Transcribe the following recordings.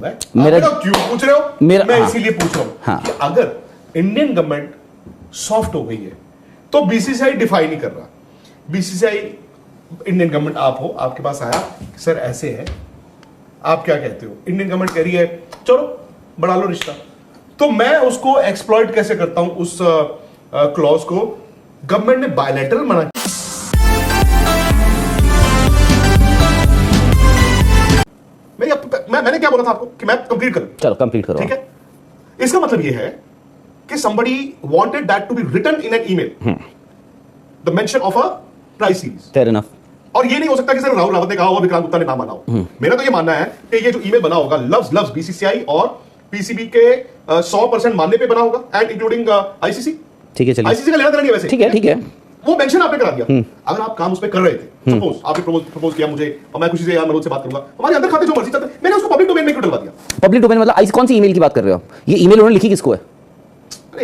मेरा क्यों पूछ रहे हो? मेरा मैं इसीलिए पूछ रहा हूं हाँ। कि अगर इंडियन गवर्नमेंट सॉफ्ट हो गई है तो बीसीसीआई डिफाइन नहीं कर रहा। बीसीसीआई इंडियन गवर्नमेंट आप हो, आपके पास आया सर ऐसे है, आप क्या कहते हो? इंडियन गवर्नमेंट कह रही है चलो बढ़ा लो रिश्ता, तो मैं उसको एक्सप्लॉइट कैसे करता हूं उस क्लॉज को? गवर्नमेंट ने बायलैटरल मना किया। मैंने क्या बोला था आपको कि मैं कंप्लीट करूं? चलो कंप्लीट करो। ठीक है, इसका मतलब यह है कि somebody wanted that to be written in an email, the mention of a price series. Fair enough. और ये नहीं हो सकता कि सर राहुल रावत ने कहा हो और विक्रांत गुप्ता ने ना माना हो। मेरा तो ये मानना है कि ये जो ईमेल बना होगा लव्स बीसीसीआई और पीसीबी के 100% मानने पे बना होगा, एंड इंक्लूडिंग आईसीसी। ठीक है, चलिए आईसीसी का लेना देना नहीं है वैसे। ठीक है, ठीक है। वो मेंशन आपने करा दिया। अगर आप काम उस पर कर रहे थे, सपोज आपने प्रपोज किया मुझे और मैं खुशी से यार मनोज से बात करूंगा, हमारे अंदर खाते जो मर्जी चलते, मैंने उसको पब्लिक डोमेन में क्यों डलवा दिया? पब्लिक डोमेन मतलब कौन सी ईमेल की बात कर रहे हो? ये ईमेल उन्होंने लिखी किसको है?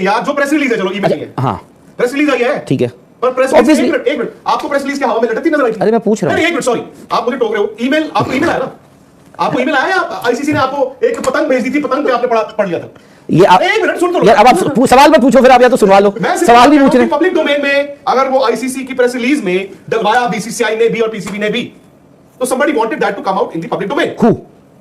यार जो प्रेस रिलीज है, चलो ईमेल है, हाँ प्रेस रिलीज आई है, ठीक है। पर प्रेस रिलीज एक मिनट आपको प्रेस रिलीज के हवा में लटकती नजर आई थी? अरे मैं पूछ रहा हूं। एक मिनट, सॉरी, आप मुझे टोक रहे हो। ईमेल आपको ईमेल आया ना? आपको ईमेल आया, आईसीसी ने आपको एक पतंग भेज दी थी, पतंग पे आपने पढ़ लिया था। ये आप एक मिनट सुन तो लो यार, अब आप सवाल मत पूछो, फिर आप या तो सुनवा लो। सवाल भी पूछ रहे हैं। पब्लिक डोमेन में अगर वो आईसीसी की प्रेस रिलीज में डलवाया बीसीसीआई ने भी और पीसीबी ने भी, तो somebody wanted that to come out in the public domain. Who?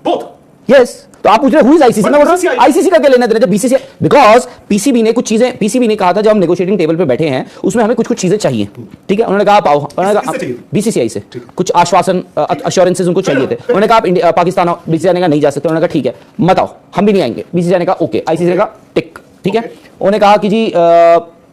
Both. Yes, तो आप पूछ रहे हो हु इज आईसीसी? मैं बोल रहा हूं BCCI आईसीसी का क्या लेना देना? जब बीसीसीआई, बिकॉज पीसीबी ने कुछ चीजें, पीसीबी ने कहा था जब हम नेगोशिएटिंग टेबल पे बैठे हैं उसमें हमें कुछ चीजें चाहिए। ठीक है, उन्होंने कहा आप आओ, उन्होंने कहा बीसीसीआई से कुछ आश्वासन, अश्योरेंसेस उनको चाहिए थे। उन्होंने कहा आप पाकिस्तान आओ, बीसीसीआई ने कहा नहीं जा सकते। उन्होंने कहा ठीक है मत आओ, हम भी नहीं आएंगे। बीसीसीआई ने कहा ओके, आईसीसी ने कहा टिक, ठीक है। उन्होंने कहा कि जी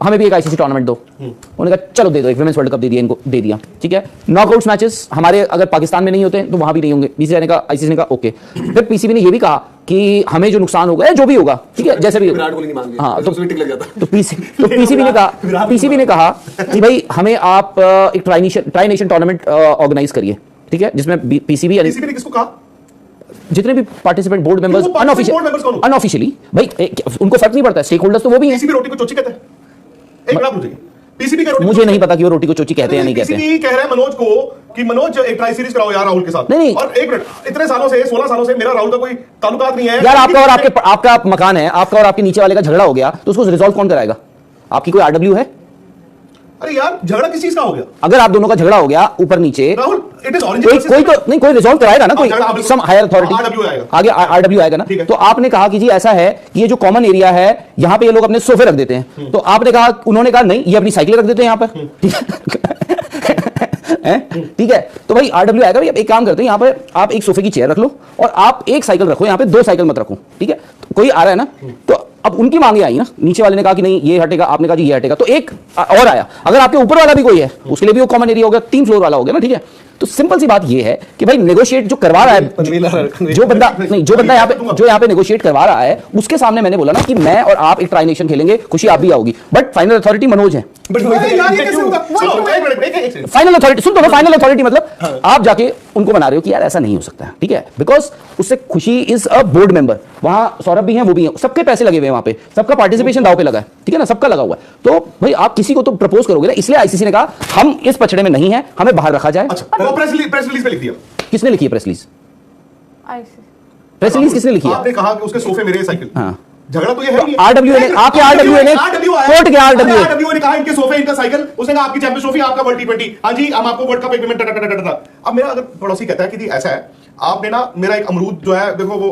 हमें भी एक आईसीसी टूर्नामेंट दो। उन्होंने कहा चलो दे दो, एक विमेंस वर्ल्ड कप दे दिया इनको, दे दिया। ठीक है, नॉकआउट्स मैचेस हमारे अगर पाकिस्तान में नहीं होते तो वहां भी नहीं होंगे। बीसीसीआई ने कहा, आईसीसी ने कहा ओके। फिर पीसीबी ने ये भी कहा कि हमें जो नुकसान होगा जो भी होगा, ठीक है, जैसे भी होगा, हाँ, तो पीसीबी ने कहा कि भाई हमें आप एक ट्राई नेशन टूर्नामेंट ऑर्गेनाइज करिए, ठीक है, जिसमें पीसीबी ने किसको कहा? जितने भी पार्टिसिपेंट बोर्ड मेंबर्स अनऑफिशियली, भाई उनको फर्क नहीं पड़ता, स्टेक होल्डर्स तो वो भी हैं। पीसीबी रोटी को चोची कहता है? एक बात पूछिए, पीसीबी का मुझे नहीं पता कि वो रोटी को चोची कहते हैं या नहीं कहते हैं। पीसीबी कह रहा है मनोज को कि मनोज एक ट्राई सीरीज कराओ यार राहुल के साथ। नहीं, और एक मिनट, इतने सालों से 16 सालों से मेरा राहुल का कोई ताल्लुकात नहीं है यार। आपका और आपका मकान है, आपका और आपके नीचे वाले का झगड़ा हो गया तो उसको रिजॉल्व कौन कराएगा? आपकी कोई आरडब्ल्यू है? अरे यार झगड़ा किस चीज का हो गया? अगर आप दोनों का झगड़ा हो गया ऊपर नीचे, राहुल इट इज कोई तो नहीं, कोई रिजॉल्व कराएगा ना, कोई सम हायर अथॉरिटी, आगे आरडब्ल्यू आएगा ना। तो आपने कहा कि जी ऐसा है कि ये जो कॉमन एरिया है यहाँ पे ये लोग अपने सोफे रख देते हैं, तो आपने कहा, उन्होंने कहा नहीं ये अपनी साइकिल रख देते हैं यहाँ पर, ठीक है। तो भाई आरडब्ल्यू आएगा, भाई एक काम करते हैं, यहाँ पे आप एक सोफे की चेयर रख लो और आप एक साइकिल रखो, यहाँ पे 2 साइकिल मत रखो, ठीक है। तो कोई आ रहा है ना, तो अब उनकी मांगे आई ना, नीचे वाले ने कहा कि नहीं ये हटेगा, आपने कहा जी ये हटेगा, तो एक और आया। अगर आपके ऊपर वाला भी कोई है उसके लिए भी वो कॉमन एरिया हो गया, 3 फ्लोर वाला हो गया ना, ठीक है। तो सिंपल सी बात ये है कि भाई नेगोशिएट जो करवा रहा है, जो बंदा यहाँ पे नेगोशिएट करवा रहा है, उसके सामने मैंने बोला ना कि मैं और आप एक ट्राई नेशन खेलेंगे, खुशी आप भी आओगी, बट फाइनल अथॉरिटी मनोज है। फाइनल अथॉरिटी सुन तो, फाइनल अथॉरिटी मतलब आप जाके उनको बना रहे हो कि यार ऐसा नहीं हो सकता है, ठीक है, बिकॉज उससे खुशी इज अ बोर्ड मेंबर, वहां सौरभ भी हैं, वो भी हैं, सबके पैसे लगे हुए हैं वहां पे, सबका पार्टिसिपेशन दांव पे लगा है, ठीक है ना, सबका लगा हुआ है। तो भाई आप किसी को तो प्रपोज करोगे ना, इसलिए आईसीसी ने कहा हम इस पछड़े में नहीं है, हमें बाहर रखा जाए। अच्छा, प्रेस रिलीज पे लिख दिया किसने लिखी है प्रेस रिलीज? प्रेस रिलीज किसने लिखी है? आपने कहा कि उसके सोफे मेरे साइकिल। हाँ, झगड़ा तो ये है नहीं। आरडब्ल्यू ने, आपके आरडब्ल्यू ने, कोर्ट के आरडब्ल्यू ने कहा इनके सोफे इनका साइकिल, उसने कहा आपकी चैंपियंस ट्रॉफी आपका वर्ल्ड टी20, हां जी हम आपको वर्ल्ड कप एक मिनट। अब मेरा अगर पड़ोसी कहता है कि जी ऐसा है, आपने ना मेरा एक अमरूद जो है देखो वो